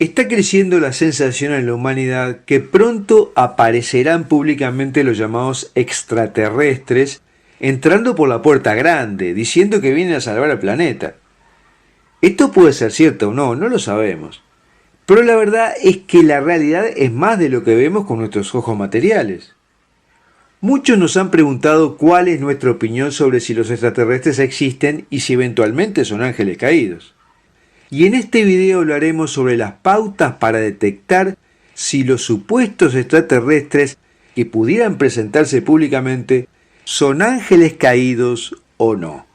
Está creciendo la sensación en la humanidad que pronto aparecerán públicamente los llamados extraterrestres, entrando por la puerta grande, diciendo que vienen a salvar al planeta. Esto puede ser cierto o no, no lo sabemos. Pero la verdad es que la realidad es más de lo que vemos con nuestros ojos materiales. Muchos nos han preguntado cuál es nuestra opinión sobre si los extraterrestres existen y si eventualmente son ángeles caídos. Y en este video hablaremos sobre las pautas para detectar si los supuestos extraterrestres que pudieran presentarse públicamente son ángeles caídos o no.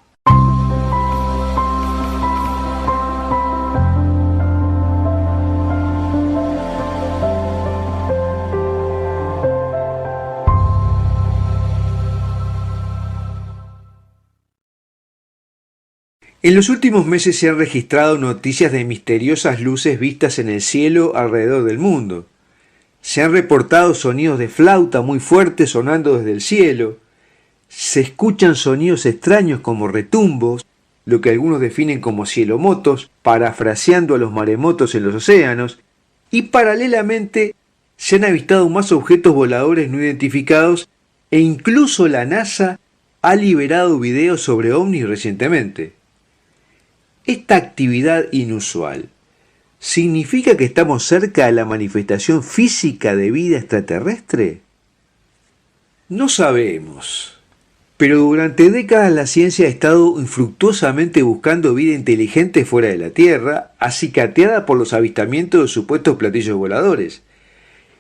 En los últimos meses se han registrado noticias de misteriosas luces vistas en el cielo alrededor del mundo. Se han reportado sonidos de flauta muy fuertes sonando desde el cielo. Se escuchan sonidos extraños como retumbos, lo que algunos definen como cielomotos, parafraseando a los maremotos en los océanos, y paralelamente se han avistado más objetos voladores no identificados e incluso la NASA ha liberado videos sobre ovnis recientemente. Esta actividad inusual ¿significa que estamos cerca de la manifestación física de vida extraterrestre? No sabemos, pero durante décadas la ciencia ha estado infructuosamente buscando vida inteligente fuera de la Tierra, acicateada por los avistamientos de supuestos platillos voladores,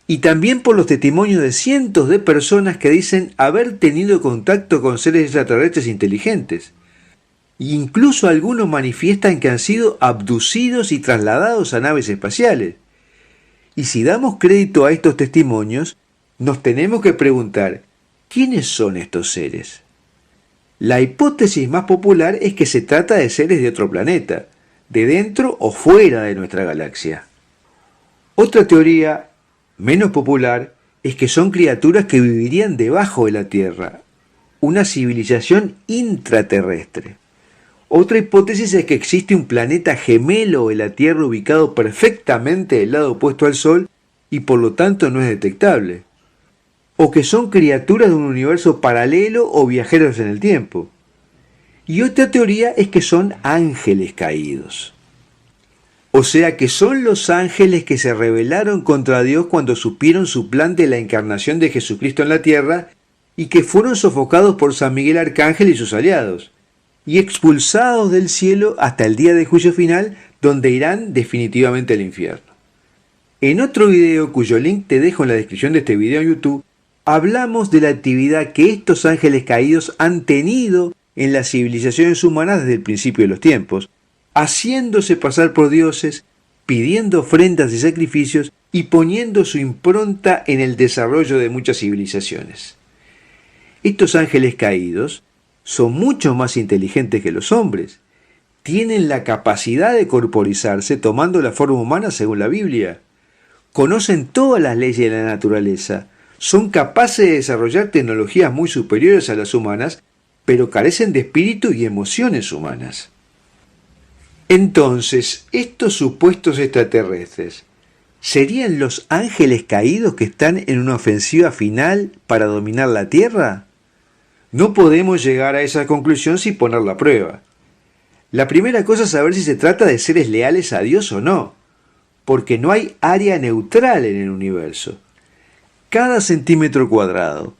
y también por los testimonios de cientos de personas que dicen haber tenido contacto con seres extraterrestres inteligentes. Incluso algunos manifiestan que han sido abducidos y trasladados a naves espaciales. Y si damos crédito a estos testimonios, nos tenemos que preguntar, ¿quiénes son estos seres? La hipótesis más popular es que se trata de seres de otro planeta, de dentro o fuera de nuestra galaxia. Otra teoría, menos popular, es que son criaturas que vivirían debajo de la Tierra, una civilización intraterrestre. Otra hipótesis es que existe un planeta gemelo de la Tierra ubicado perfectamente del lado opuesto al Sol y por lo tanto no es detectable. O que son criaturas de un universo paralelo o viajeros en el tiempo. Y otra teoría es que son ángeles caídos. O sea que son los ángeles que se rebelaron contra Dios cuando supieron su plan de la encarnación de Jesucristo en la Tierra y que fueron sofocados por San Miguel Arcángel y sus aliados, y expulsados del cielo hasta el día del juicio final, donde irán definitivamente al infierno. En otro video, cuyo link te dejo en la descripción de este video en YouTube, hablamos de la actividad que estos ángeles caídos han tenido en las civilizaciones humanas desde el principio de los tiempos, haciéndose pasar por dioses, pidiendo ofrendas y sacrificios y poniendo su impronta en el desarrollo de muchas civilizaciones. Estos ángeles caídos son mucho más inteligentes que los hombres. Tienen la capacidad de corporizarse tomando la forma humana según la Biblia. Conocen todas las leyes de la naturaleza. Son capaces de desarrollar tecnologías muy superiores a las humanas, pero carecen de espíritu y emociones humanas. Entonces, estos supuestos extraterrestres, ¿serían los ángeles caídos que están en una ofensiva final para dominar la Tierra? No podemos llegar a esa conclusión sin ponerla a prueba. La primera cosa es saber si se trata de seres leales a Dios o no, porque no hay área neutral en el universo. Cada centímetro cuadrado,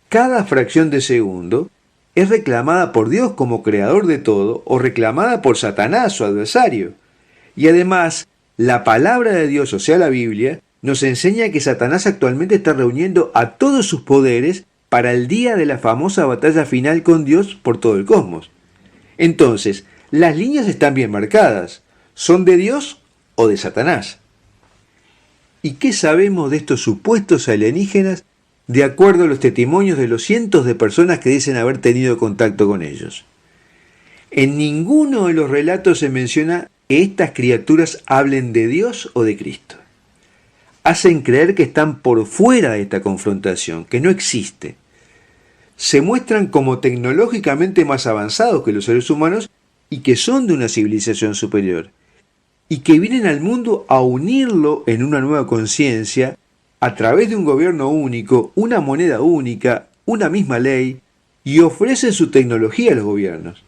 cada fracción de segundo, es reclamada por Dios como creador de todo o reclamada por Satanás, su adversario. Y además, la palabra de Dios, o sea la Biblia, nos enseña que Satanás actualmente está reuniendo a todos sus poderes para el día de la famosa batalla final con Dios por todo el cosmos. Entonces, las líneas están bien marcadas. ¿Son de Dios o de Satanás? ¿Y qué sabemos de estos supuestos alienígenas de acuerdo a los testimonios de los cientos de personas que dicen haber tenido contacto con ellos? En ninguno de los relatos se menciona que estas criaturas hablen de Dios o de Cristo. Hacen creer que están por fuera de esta confrontación, que no existe. Se muestran como tecnológicamente más avanzados que los seres humanos y que son de una civilización superior. y que vienen al mundo a unirlo en una nueva conciencia a través de un gobierno único, una moneda única, una misma ley, y ofrecen su tecnología a los gobiernos.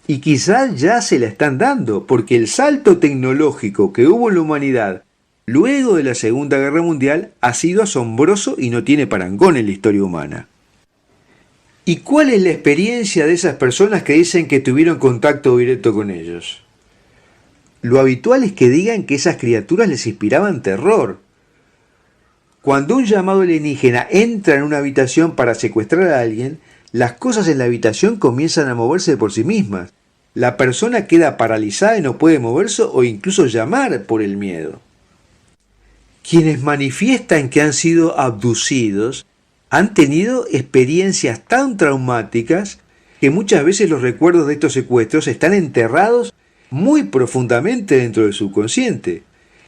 Y quizás ya se la están dando, porque el salto tecnológico que hubo en la humanidad luego de la Segunda Guerra Mundial ha sido asombroso y no tiene parangón en la historia humana. ¿Y cuál es la experiencia de esas personas que dicen que tuvieron contacto directo con ellos? Lo habitual es que digan que esas criaturas les inspiraban terror. Cuando un llamado alienígena entra en una habitación para secuestrar a alguien, las cosas en la habitación comienzan a moverse por sí mismas. La persona queda paralizada y no puede moverse o incluso llamar por el miedo. Quienes manifiestan que han sido abducidos han tenido experiencias tan traumáticas que muchas veces los recuerdos de estos secuestros están enterrados muy profundamente dentro del subconsciente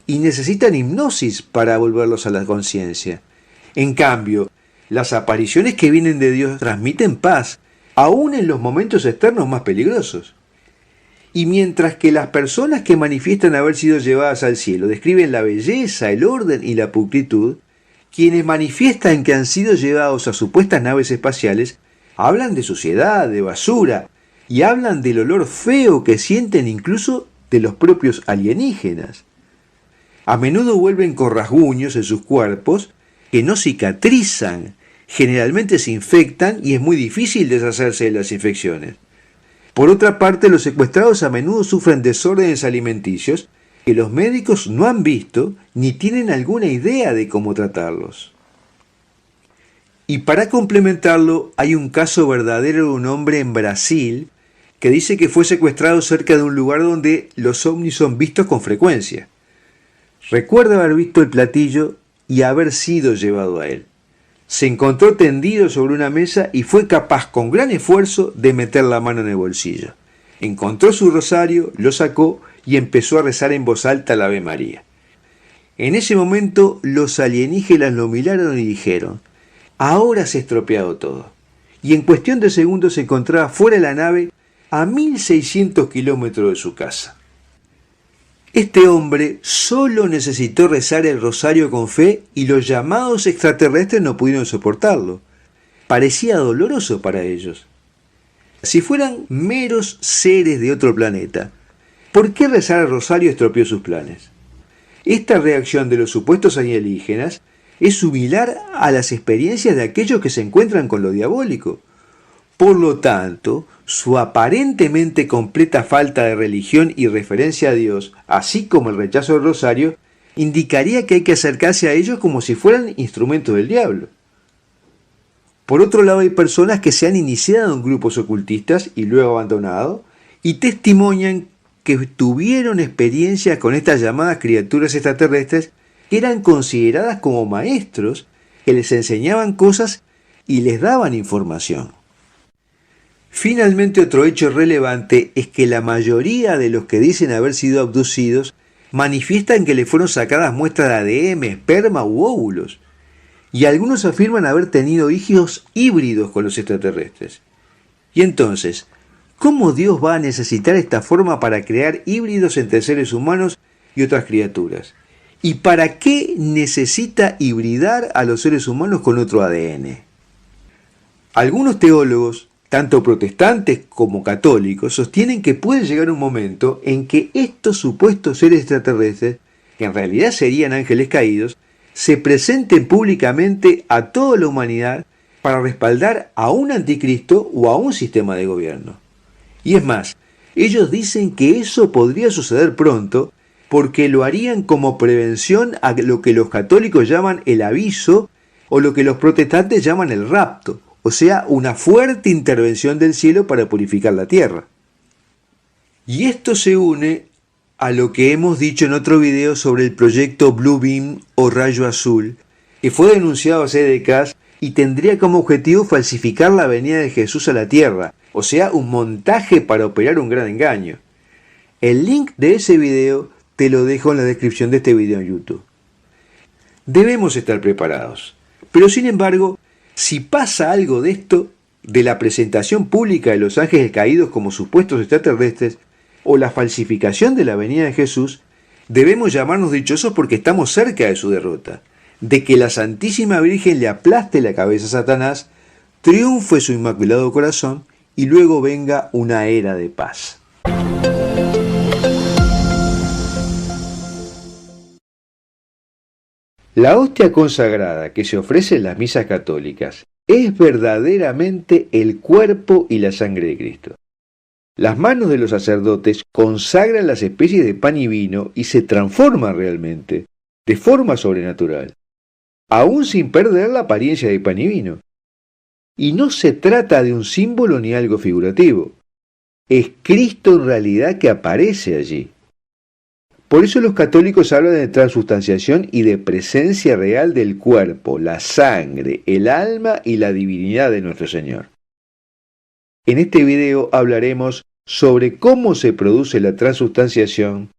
y necesitan hipnosis para volverlos a la conciencia. En cambio, las apariciones que vienen de Dios transmiten paz, aún en los momentos externos más peligrosos. Y mientras que las personas que manifiestan haber sido llevadas al cielo describen la belleza, el orden y la pulcritud, quienes manifiestan que han sido llevados a supuestas naves espaciales hablan de suciedad, de basura, y hablan del olor feo que sienten incluso de los propios alienígenas. A menudo vuelven con rasguños en sus cuerpos que no cicatrizan, generalmente se infectan y es muy difícil deshacerse de las infecciones. Por otra parte, los secuestrados a menudo sufren desórdenes alimenticios que los médicos no han visto ni tienen alguna idea de cómo tratarlos. Y para complementarlo, hay un caso verdadero de un hombre en Brasil que dice que fue secuestrado cerca de un lugar donde los ovnis son vistos con frecuencia. Recuerda haber visto el platillo y haber sido llevado a él. Se encontró tendido sobre una mesa y fue capaz con gran esfuerzo de meter la mano en el bolsillo. Encontró su rosario, lo sacó y empezó a rezar en voz alta el Ave María. En ese momento los alienígenas lo miraron y dijeron: ahora se ha estropeado todo. Y en cuestión de segundos se encontraba fuera de la nave a 1600 kilómetros de su casa. Este hombre solo necesitó rezar el rosario con fe y los llamados extraterrestres no pudieron soportarlo. Parecía doloroso para ellos. Si fueran meros seres de otro planeta, ¿por qué rezar el rosario estropeó sus planes? Esta reacción de los supuestos alienígenas es similar a las experiencias de aquellos que se encuentran con lo diabólico. Por lo tanto, su aparentemente completa falta de religión y referencia a Dios, así como el rechazo del rosario, indicaría que hay que acercarse a ellos como si fueran instrumentos del diablo. Por otro lado, hay personas que se han iniciado en grupos ocultistas y luego abandonado, y testimonian que tuvieron experiencias con estas llamadas criaturas extraterrestres que eran consideradas como maestros, que les enseñaban cosas y les daban información. Finalmente, otro hecho relevante es que la mayoría de los que dicen haber sido abducidos manifiestan que le fueron sacadas muestras de ADN, esperma u óvulos, y algunos afirman haber tenido hijos híbridos con los extraterrestres. Y entonces, ¿cómo Dios va a necesitar esta forma para crear híbridos entre seres humanos y otras criaturas? ¿Y para qué necesita hibridar a los seres humanos con otro ADN? Algunos teólogos, tanto protestantes como católicos, sostienen que puede llegar un momento en que estos supuestos seres extraterrestres, que en realidad serían ángeles caídos, se presenten públicamente a toda la humanidad para respaldar a un anticristo o a un sistema de gobierno. Y es más, ellos dicen que eso podría suceder pronto porque lo harían como prevención a lo que los católicos llaman el aviso o lo que los protestantes llaman el rapto, o sea, una fuerte intervención del cielo para purificar la tierra. Y esto se une a lo que hemos dicho en otro video sobre el proyecto Blue Beam o rayo azul, que fue denunciado hace décadas y tendría como objetivo falsificar la venida de Jesús a la tierra, o sea, un montaje para operar un gran engaño. El link de ese video te lo dejo en la descripción de este video en YouTube. Debemos estar preparados, pero sin embargo, si pasa algo de esto, de la presentación pública de los ángeles caídos como supuestos extraterrestres, o la falsificación de la venida de Jesús, debemos llamarnos dichosos porque estamos cerca de su derrota, de que la Santísima Virgen le aplaste la cabeza a Satanás, triunfe su inmaculado corazón y luego venga una era de paz. La hostia consagrada que se ofrece en las misas católicas es verdaderamente el cuerpo y la sangre de Cristo. Las manos de los sacerdotes consagran las especies de pan y vino y se transforman realmente, de forma sobrenatural, aún sin perder la apariencia de pan y vino. Y no se trata de un símbolo ni algo figurativo. Es Cristo en realidad que aparece allí. Por eso los católicos hablan de transubstanciación y de presencia real del cuerpo, la sangre, el alma y la divinidad de nuestro Señor. En este video hablaremos sobre cómo se produce la transubstanciación,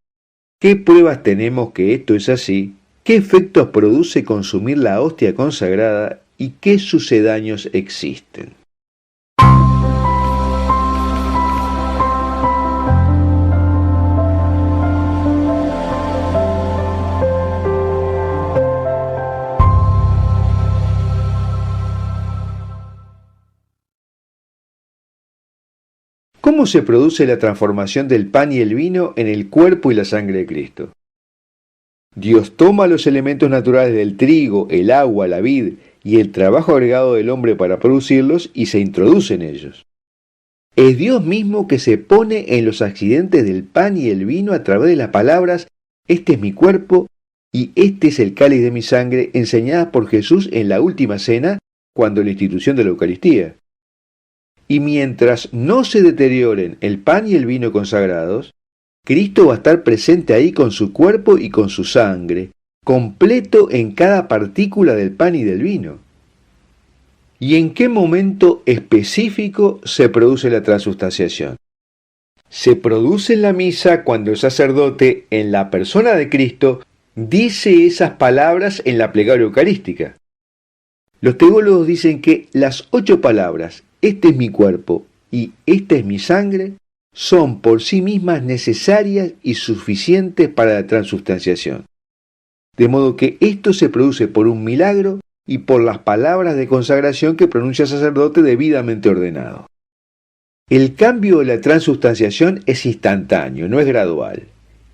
qué pruebas tenemos que esto es así, qué efectos produce consumir la hostia consagrada y qué sucedáneos existen. ¿Cómo se produce la transformación del pan y el vino en el cuerpo y la sangre de Cristo? Dios toma los elementos naturales del trigo, el agua, la vid y el trabajo agregado del hombre para producirlos y se introduce en ellos. Es Dios mismo que se pone en los accidentes del pan y el vino a través de las palabras «Este es mi cuerpo» y «Este es el cáliz de mi sangre» enseñadas por Jesús en la última cena, cuando la institución de la Eucaristía. Y mientras no se deterioren el pan y el vino consagrados, Cristo va a estar presente ahí con su cuerpo y con su sangre, completo en cada partícula del pan y del vino. ¿Y en qué momento específico se produce la transubstanciación? Se produce en la misa cuando el sacerdote, en la persona de Cristo, dice esas palabras en la plegaria eucarística. Los teólogos dicen que las 8 palabras, «Este es mi cuerpo» y «Esta es mi sangre», son por sí mismas necesarias y suficientes para la transubstanciación. De modo que esto se produce por un milagro y por las palabras de consagración que pronuncia el sacerdote debidamente ordenado. El cambio de la transubstanciación es instantáneo, no es gradual,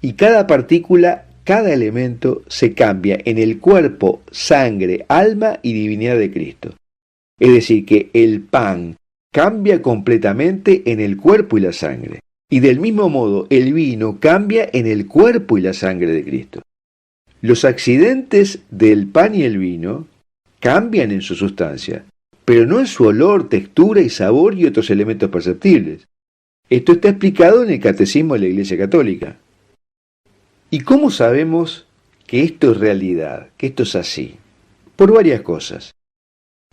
y cada partícula, cada elemento se cambia en el cuerpo, sangre, alma y divinidad de Cristo. Es decir, que el pan cambia completamente en el cuerpo y la sangre. Y del mismo modo, el vino cambia en el cuerpo y la sangre de Cristo. Los accidentes del pan y el vino cambian en su sustancia, pero no en su olor, textura y sabor y otros elementos perceptibles. Esto está explicado en el Catecismo de la Iglesia Católica. ¿Y cómo sabemos que esto es realidad, que esto es así? Por varias cosas.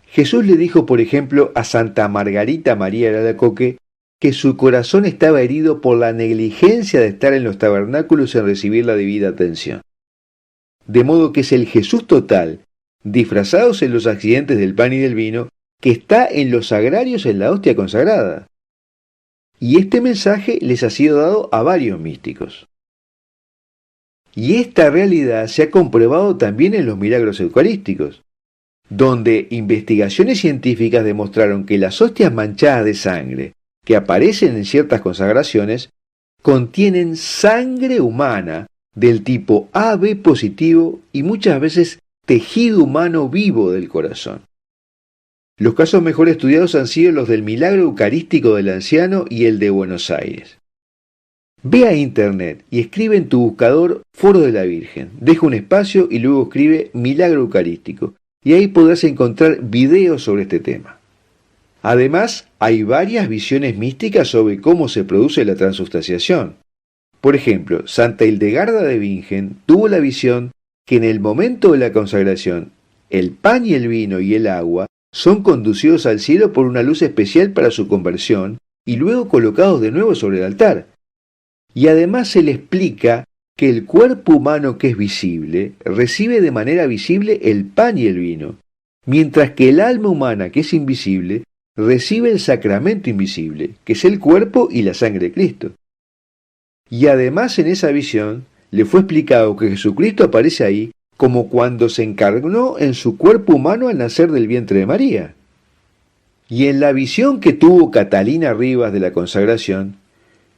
Jesús le dijo, por ejemplo, a Santa Margarita María de Alacoque que su corazón estaba herido por la negligencia de estar en los tabernáculos en recibir la debida atención. De modo que es el Jesús total, disfrazados en los accidentes del pan y del vino, que está en los sagrarios en la hostia consagrada. Y este mensaje les ha sido dado a varios místicos. Y esta realidad se ha comprobado también en los milagros eucarísticos, donde investigaciones científicas demostraron que las hostias manchadas de sangre que aparecen en ciertas consagraciones contienen sangre humana del tipo AB positivo y muchas veces tejido humano vivo del corazón. Los casos mejor estudiados han sido los del milagro eucarístico del anciano y el de Buenos Aires. Ve a internet y escribe en tu buscador Foro de la Virgen, deja un espacio y luego escribe milagro eucarístico, y ahí podrás encontrar videos sobre este tema. Además, hay varias visiones místicas sobre cómo se produce la transubstanciación. Por ejemplo, Santa Hildegarda de Bingen tuvo la visión que en el momento de la consagración, el pan y el vino y el agua son conducidos al cielo por una luz especial para su conversión y luego colocados de nuevo sobre el altar. Y además se le explica que el cuerpo humano que es visible recibe de manera visible el pan y el vino, mientras que el alma humana que es invisible recibe el sacramento invisible, que es el cuerpo y la sangre de Cristo. Y además en esa visión le fue explicado que Jesucristo aparece ahí como cuando se encarnó en su cuerpo humano al nacer del vientre de María. Y en la visión que tuvo Catalina Rivas de la consagración,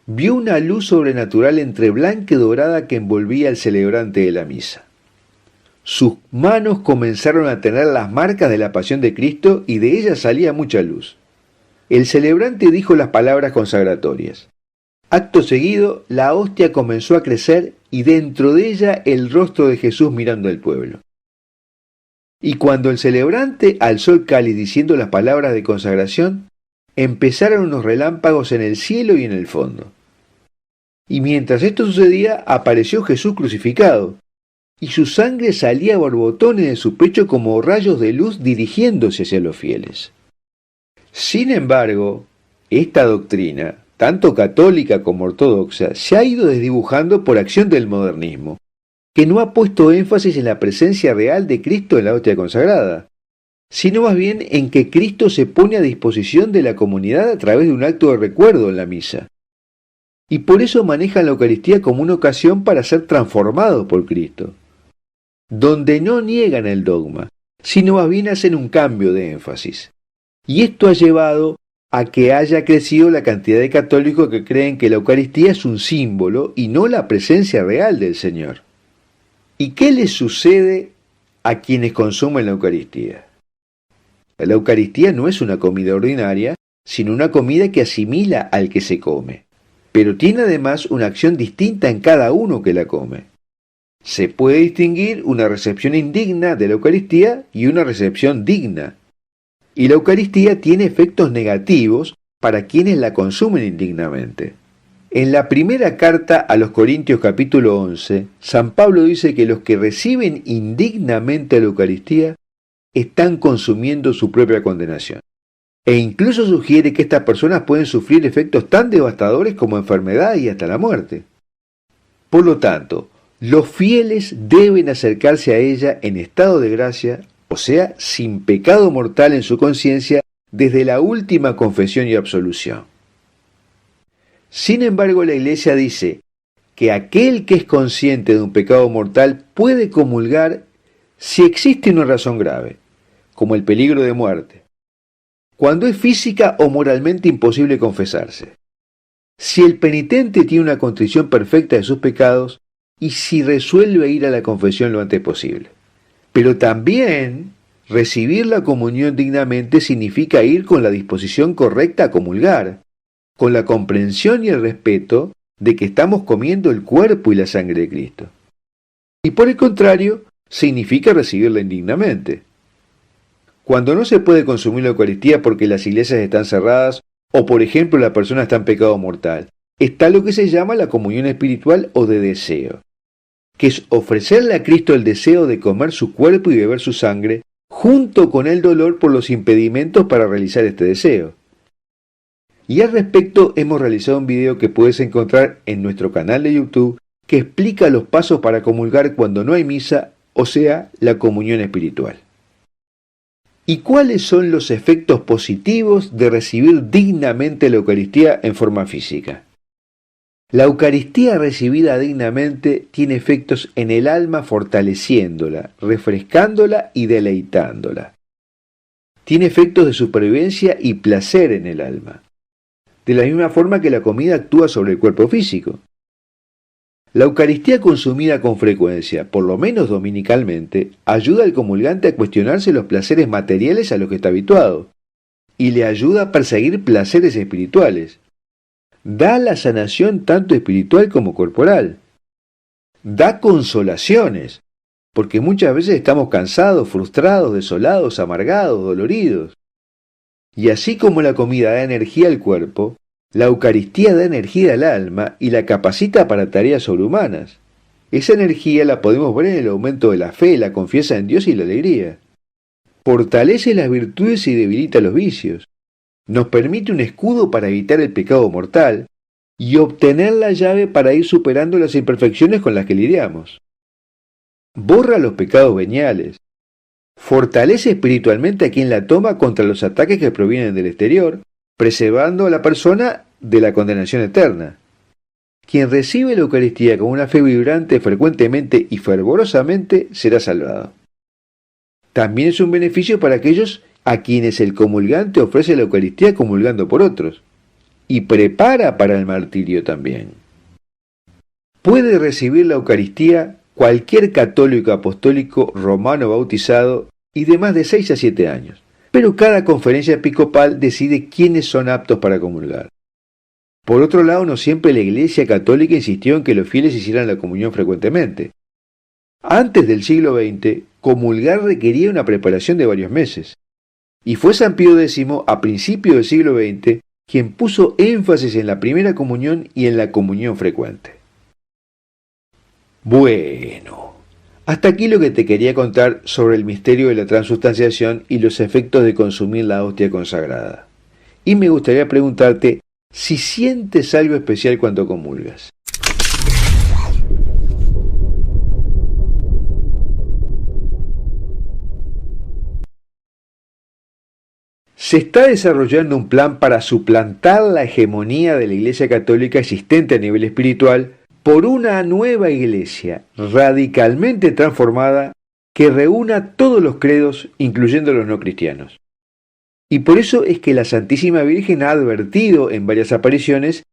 vio una luz sobrenatural entre blanca y dorada que envolvía al celebrante de la misa. Sus manos comenzaron a tener las marcas de la pasión de Cristo y de ellas salía mucha luz. El celebrante dijo las palabras consagratorias. Acto seguido, la hostia comenzó a crecer y dentro de ella el rostro de Jesús mirando al pueblo. Y cuando el celebrante alzó el cáliz diciendo las palabras de consagración, empezaron unos relámpagos en el cielo y en el fondo. Y mientras esto sucedía, apareció Jesús crucificado, y su sangre salía a borbotones de su pecho como rayos de luz dirigiéndose hacia los fieles. Sin embargo, esta doctrina, tanto católica como ortodoxa, se ha ido desdibujando por acción del modernismo, que no ha puesto énfasis en la presencia real de Cristo en la hostia consagrada, sino más bien en que Cristo se pone a disposición de la comunidad a través de un acto de recuerdo en la misa. Y por eso manejan la Eucaristía como una ocasión para ser transformados por Cristo, donde no niegan el dogma, sino más bien hacen un cambio de énfasis. Y esto ha llevado a que haya crecido la cantidad de católicos que creen que la Eucaristía es un símbolo y no la presencia real del Señor. ¿Y qué les sucede a quienes consumen la Eucaristía? La Eucaristía no es una comida ordinaria, sino una comida que asimila al que se come, pero tiene además una acción distinta en cada uno que la come. Se puede distinguir una recepción indigna de la Eucaristía y una recepción digna. Y la Eucaristía tiene efectos negativos para quienes la consumen indignamente. En la primera carta a los Corintios capítulo 11, San Pablo dice que los que reciben indignamente la Eucaristía están consumiendo su propia condenación. E incluso sugiere que estas personas pueden sufrir efectos tan devastadores como enfermedad y hasta la muerte. Por lo tanto, los fieles deben acercarse a ella en estado de gracia, o sea, sin pecado mortal en su conciencia, desde la última confesión y absolución. Sin embargo, la Iglesia dice que aquel que es consciente de un pecado mortal puede comulgar si existe una razón grave, como el peligro de muerte, cuando es física o moralmente imposible confesarse, si el penitente tiene una contrición perfecta de sus pecados y si resuelve ir a la confesión lo antes posible. Pero también recibir la comunión dignamente significa ir con la disposición correcta a comulgar, con la comprensión y el respeto de que estamos comiendo el cuerpo y la sangre de Cristo. Y por el contrario, significa recibirla indignamente. Cuando no se puede consumir la Eucaristía porque las iglesias están cerradas o por ejemplo la persona está en pecado mortal, está lo que se llama la comunión espiritual o de deseo, que es ofrecerle a Cristo el deseo de comer su cuerpo y beber su sangre, junto con el dolor por los impedimentos para realizar este deseo. Y al respecto hemos realizado un video que puedes encontrar en nuestro canal de YouTube que explica los pasos para comulgar cuando no hay misa, o sea, la comunión espiritual. ¿Y cuáles son los efectos positivos de recibir dignamente la Eucaristía en forma física? La Eucaristía recibida dignamente tiene efectos en el alma fortaleciéndola, refrescándola y deleitándola. Tiene efectos de supervivencia y placer en el alma, de la misma forma que la comida actúa sobre el cuerpo físico. La Eucaristía consumida con frecuencia, por lo menos dominicalmente, ayuda al comulgante a cuestionarse los placeres materiales a los que está habituado, y le ayuda a perseguir placeres espirituales. Da la sanación tanto espiritual como corporal. Da consolaciones, porque muchas veces estamos cansados, frustrados, desolados, amargados, doloridos. Y así como la comida da energía al cuerpo, la Eucaristía da energía al alma y la capacita para tareas sobrehumanas. Esa energía la podemos ver en el aumento de la fe, la confianza en Dios y la alegría. Fortalece las virtudes y debilita los vicios. Nos permite un escudo para evitar el pecado mortal y obtener la llave para ir superando las imperfecciones con las que lidiamos. Borra los pecados veniales. Fortalece espiritualmente a quien la toma contra los ataques que provienen del exterior, preservando a la persona de la condenación eterna. quien recibe la Eucaristía con una fe vibrante frecuentemente y fervorosamente será salvado. También es un beneficio para aquellos a quienes el comulgante ofrece la Eucaristía comulgando por otros, y prepara para el martirio también. Puede recibir la Eucaristía cualquier católico apostólico romano bautizado y de más de 6 a 7 años, pero cada conferencia episcopal decide quiénes son aptos para comulgar. Por otro lado, no siempre la Iglesia Católica insistió en que los fieles hicieran la comunión frecuentemente. Antes del siglo XX, comulgar requería una preparación de varios meses, y fue San Pío X, a principios del siglo XX, quien puso énfasis en la primera comunión y en la comunión frecuente. Bueno, hasta aquí lo que te quería contar sobre el misterio de la transustanciación y los efectos de consumir la hostia consagrada. Y me gustaría preguntarte si sientes algo especial cuando comulgas. Se está desarrollando un plan para suplantar la hegemonía de la Iglesia Católica existente a nivel espiritual por una nueva Iglesia radicalmente transformada que reúna todos los credos, incluyendo los no cristianos. Y por eso es que la Santísima Virgen ha advertido en varias apariciones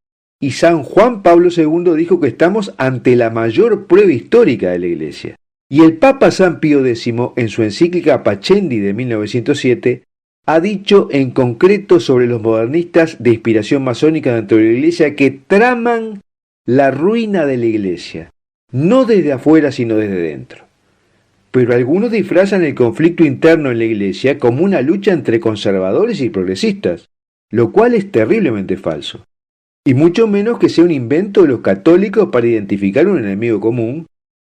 y San Juan Pablo II dijo que estamos ante la mayor prueba histórica de la Iglesia. Y el Papa San Pío X, en su encíclica Pascendi de 1907, ha dicho en concreto sobre los modernistas de inspiración masónica dentro de la Iglesia que traman la ruina de la Iglesia, no desde afuera sino desde dentro. Pero algunos disfrazan el conflicto interno en la Iglesia como una lucha entre conservadores y progresistas, lo cual es terriblemente falso, y mucho menos que sea un invento de los católicos para identificar un enemigo común,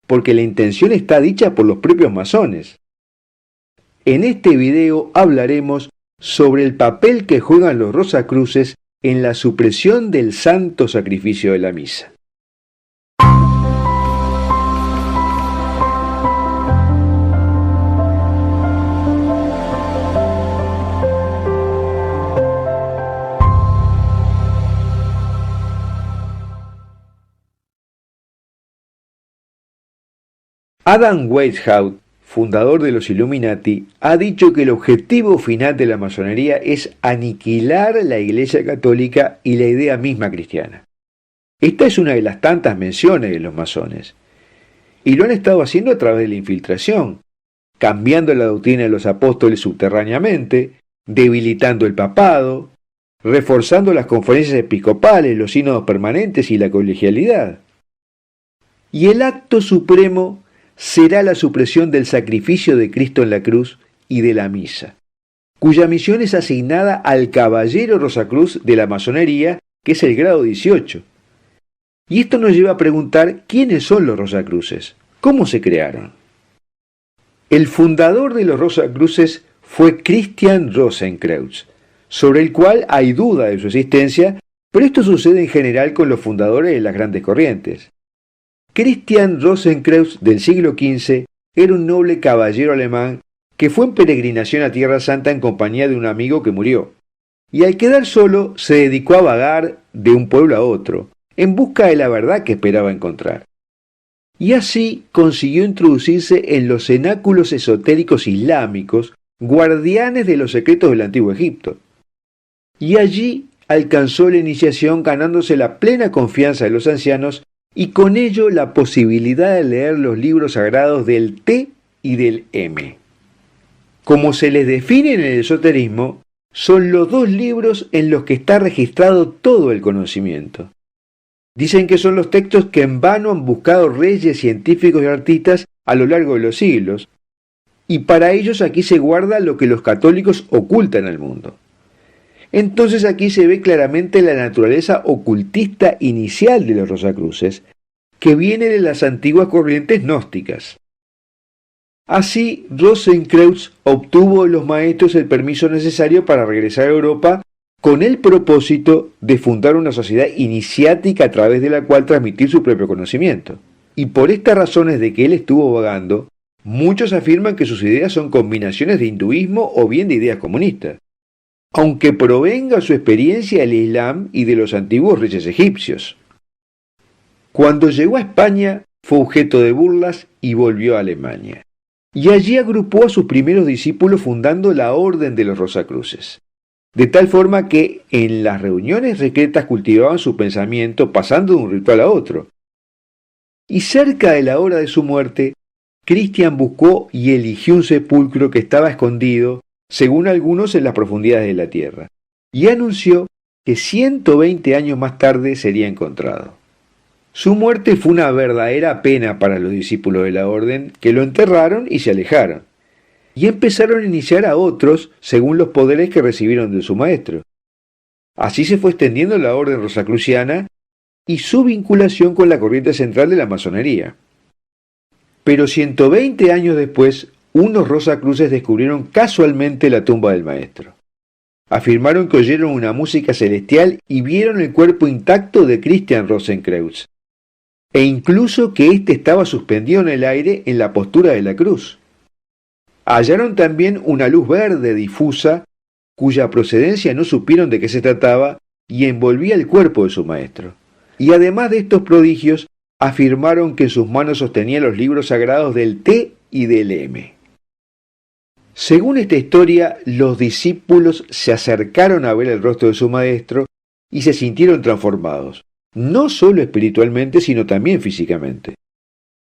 porque la intención está dicha por los propios masones. En este video hablaremos sobre el papel que juegan los Rosacruces en la supresión del santo sacrificio de la misa. Adam Weishaupt, fundador de los Illuminati, ha dicho que el objetivo final de la masonería es aniquilar la Iglesia Católica y la idea misma cristiana. Esta es una de las tantas menciones de los masones, y lo han estado haciendo a través de la infiltración, cambiando la doctrina de los apóstoles subterráneamente, debilitando el papado, reforzando las conferencias episcopales, los sínodos permanentes y la colegialidad. Y el acto supremo será la supresión del sacrificio de Cristo en la cruz y de la misa, cuya misión es asignada al caballero Rosacruz de la masonería, que es el grado 18. Y esto nos lleva a preguntar quiénes son los Rosacruces, cómo se crearon. El fundador de los Rosacruces fue Christian Rosenkreuz, sobre el cual hay duda de su existencia, pero esto sucede en general con los fundadores de las grandes corrientes. Christian Rosenkreuz del siglo XV era un noble caballero alemán que fue en peregrinación a Tierra Santa en compañía de un amigo que murió, y al quedar solo se dedicó a vagar de un pueblo a otro, en busca de la verdad que esperaba encontrar. Y así consiguió introducirse en los cenáculos esotéricos islámicos, guardianes de los secretos del antiguo Egipto. Y allí alcanzó la iniciación ganándose la plena confianza de los ancianos y con ello la posibilidad de leer los libros sagrados del T y del M. Como se les define en el esoterismo, son los dos libros en los que está registrado todo el conocimiento. Dicen que son los textos que en vano han buscado reyes, científicos y artistas a lo largo de los siglos, y para ellos aquí se guarda lo que los católicos ocultan al mundo. Entonces aquí se ve claramente la naturaleza ocultista inicial de los Rosacruces, que viene de las antiguas corrientes gnósticas. Así, Rosenkreuz obtuvo de los maestros el permiso necesario para regresar a Europa con el propósito de fundar una sociedad iniciática a través de la cual transmitir su propio conocimiento. Y por estas razones de que él estuvo vagando, muchos afirman que sus ideas son combinaciones de hinduismo o bien de ideas comunistas, aunque provenga su experiencia del Islam y de los antiguos reyes egipcios. Cuando llegó a España, fue objeto de burlas y volvió a Alemania. Y allí agrupó a sus primeros discípulos fundando la Orden de los Rosacruces. De tal forma que en las reuniones secretas cultivaban su pensamiento pasando de un ritual a otro. Y cerca de la hora de su muerte, Cristian buscó y eligió un sepulcro que estaba escondido, según algunos, en las profundidades de la tierra, y anunció que 120 años más tarde sería encontrado. Su muerte fue una verdadera pena para los discípulos de la orden, que lo enterraron y se alejaron, y empezaron a iniciar a otros según los poderes que recibieron de su maestro. Así se fue extendiendo la orden rosacruciana y su vinculación con la corriente central de la masonería. Pero 120 años después, unos rosacruces descubrieron casualmente la tumba del maestro. Afirmaron que oyeron una música celestial y vieron el cuerpo intacto de Christian Rosenkreuz, e incluso que éste estaba suspendido en el aire en la postura de la cruz. Hallaron también una luz verde difusa, cuya procedencia no supieron de qué se trataba, y envolvía el cuerpo de su maestro. Y además de estos prodigios, afirmaron que en sus manos sostenía los libros sagrados del T y del M. Según esta historia, los discípulos se acercaron a ver el rostro de su maestro y se sintieron transformados, no solo espiritualmente, sino también físicamente.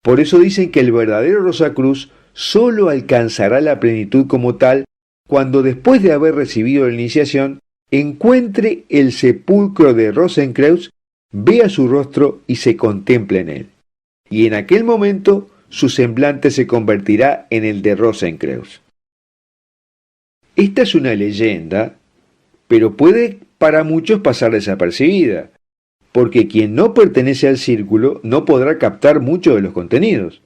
Por eso dicen que el verdadero Rosacruz solo alcanzará la plenitud como tal cuando, después de haber recibido la iniciación, encuentre el sepulcro de Rosenkreuz, vea su rostro y se contemple en él. Y en aquel momento su semblante se convertirá en el de Rosenkreuz. Esta es una leyenda, pero puede para muchos pasar desapercibida, porque quien no pertenece al círculo no podrá captar mucho de los contenidos.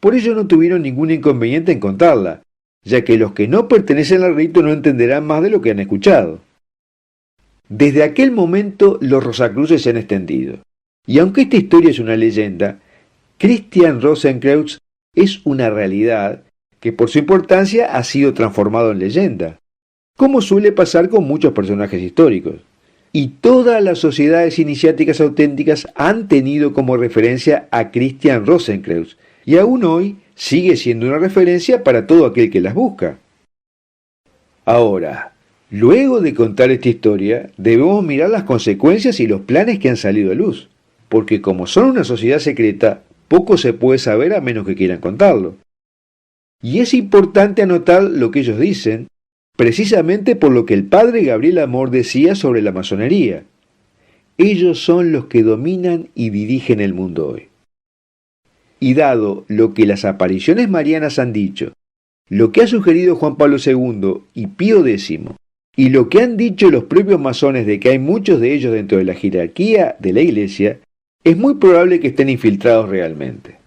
Por ello no tuvieron ningún inconveniente en contarla, ya que los que no pertenecen al rito no entenderán más de lo que han escuchado. Desde aquel momento los Rosacruces se han extendido, y aunque esta historia es una leyenda, Christian Rosenkreuz es una realidad que por su importancia ha sido transformado en leyenda, como suele pasar con muchos personajes históricos. Y todas las sociedades iniciáticas auténticas han tenido como referencia a Christian Rosenkreuz, y aún hoy sigue siendo una referencia para todo aquel que las busca. Ahora, luego de contar esta historia, debemos mirar las consecuencias y los planes que han salido a luz, porque como son una sociedad secreta, poco se puede saber a menos que quieran contarlo. Y es importante anotar lo que ellos dicen, precisamente por lo que el padre Gabriel Amor decía sobre la masonería. Ellos son los que dominan y dirigen el mundo hoy. Y dado lo que las apariciones marianas han dicho, lo que ha sugerido Juan Pablo II y Pío X, y lo que han dicho los propios masones de que hay muchos de ellos dentro de la jerarquía de la Iglesia, es muy probable que estén infiltrados realmente.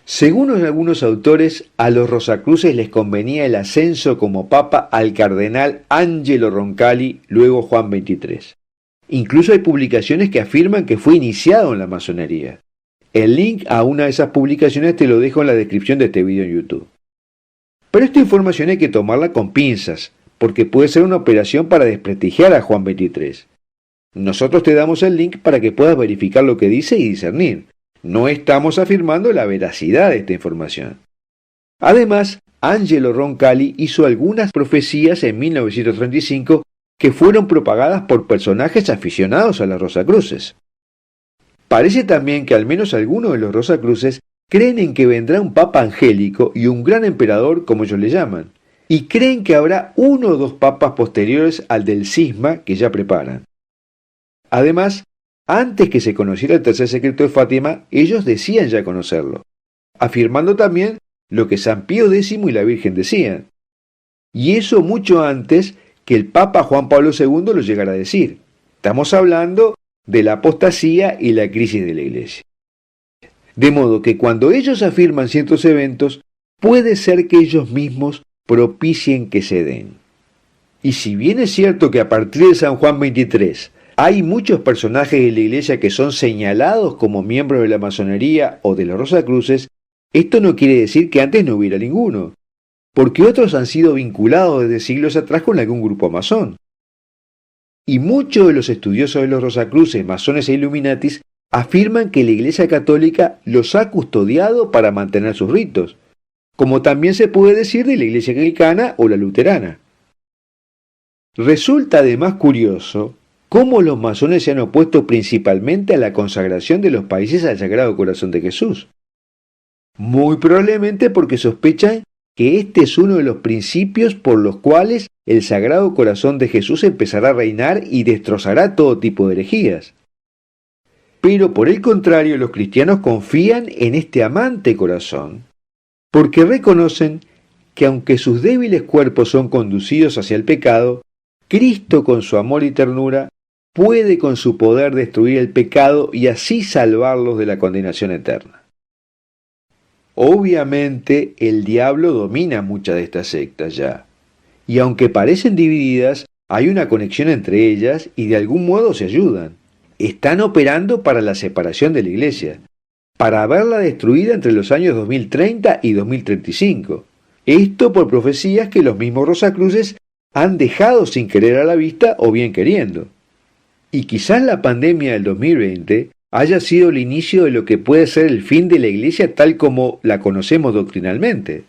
Según algunos autores, a los Rosacruces les convenía el ascenso como papa al cardenal Angelo Roncalli, luego Juan XXIII. Incluso hay publicaciones que afirman que fue iniciado en la masonería. El link a una de esas publicaciones te lo dejo en la descripción de este video en YouTube. Pero esta información hay que tomarla con pinzas, porque puede ser una operación para desprestigiar a Juan XXIII. Nosotros te damos el link para que puedas verificar lo que dice y discernir. No estamos afirmando la veracidad de esta información. Además, Angelo Roncalli hizo algunas profecías en 1935 que fueron propagadas por personajes aficionados a las Rosacruces. Parece también que al menos algunos de los Rosacruces creen en que vendrá un papa angélico y un gran emperador, como ellos le llaman, y creen que habrá uno o dos papas posteriores al del cisma que ya preparan. Además, antes que se conociera el tercer secreto de Fátima, ellos decían ya conocerlo, afirmando también lo que San Pío X y la Virgen decían, y eso mucho antes que el Papa Juan Pablo II lo llegara a decir. Estamos hablando de la apostasía y la crisis de la Iglesia. De modo que cuando ellos afirman ciertos eventos, puede ser que ellos mismos propicien que se den. Y si bien es cierto que a partir de San Juan XXIII hay muchos personajes de la Iglesia que son señalados como miembros de la masonería o de los Rosacruces, esto no quiere decir que antes no hubiera ninguno, porque otros han sido vinculados desde siglos atrás con algún grupo masón. Y muchos de los estudiosos de los Rosacruces, masones e Illuminatis afirman que la Iglesia Católica los ha custodiado para mantener sus ritos, como también se puede decir de la Iglesia Anglicana o la Luterana. Resulta además curioso cómo los masones se han opuesto principalmente a la consagración de los países al Sagrado Corazón de Jesús. Muy probablemente porque sospechan que este es uno de los principios por los cuales el Sagrado Corazón de Jesús empezará a reinar y destrozará todo tipo de herejías. Pero por el contrario, los cristianos confían en este amante corazón, porque reconocen que aunque sus débiles cuerpos son conducidos hacia el pecado, Cristo con su amor y ternura puede con su poder destruir el pecado y así salvarlos de la condenación eterna. Obviamente el diablo domina muchas de estas sectas ya, y aunque parecen divididas, hay una conexión entre ellas y de algún modo se ayudan. Están operando para la separación de la Iglesia, para verla destruida entre los años 2030 y 2035. Esto por profecías que los mismos Rosacruces han dejado sin querer a la vista o bien queriendo. Y quizás la pandemia del 2020 haya sido el inicio de lo que puede ser el fin de la Iglesia tal como la conocemos doctrinalmente.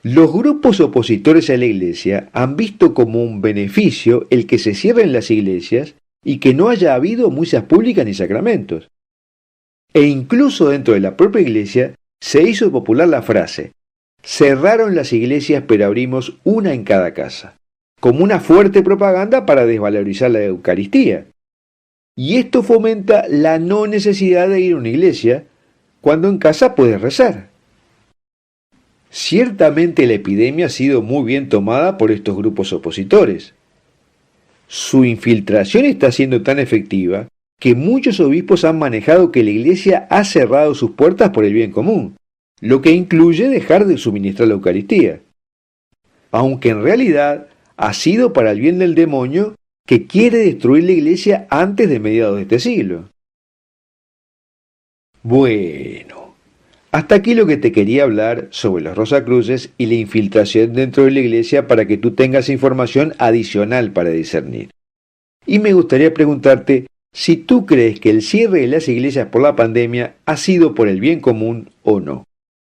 Los grupos opositores a la Iglesia han visto como un beneficio el que se cierren las iglesias y que no haya habido misas públicas ni sacramentos. E incluso dentro de la propia Iglesia se hizo popular la frase: cerraron las iglesias pero abrimos una en cada casa, como una fuerte propaganda para desvalorizar la Eucaristía. Y esto fomenta la no necesidad de ir a una iglesia cuando en casa puedes rezar. Ciertamente la epidemia ha sido muy bien tomada por estos grupos opositores. Su infiltración está siendo tan efectiva que muchos obispos han manejado que la Iglesia ha cerrado sus puertas por el bien común, lo que incluye dejar de suministrar la Eucaristía. Aunque en realidad ha sido para el bien del demonio que quiere destruir la Iglesia antes de mediados de este siglo. Bueno, hasta aquí lo que te quería hablar sobre los Rosacruces y la infiltración dentro de la Iglesia para que tú tengas información adicional para discernir. Y me gustaría preguntarte si tú crees que el cierre de las iglesias por la pandemia ha sido por el bien común o no.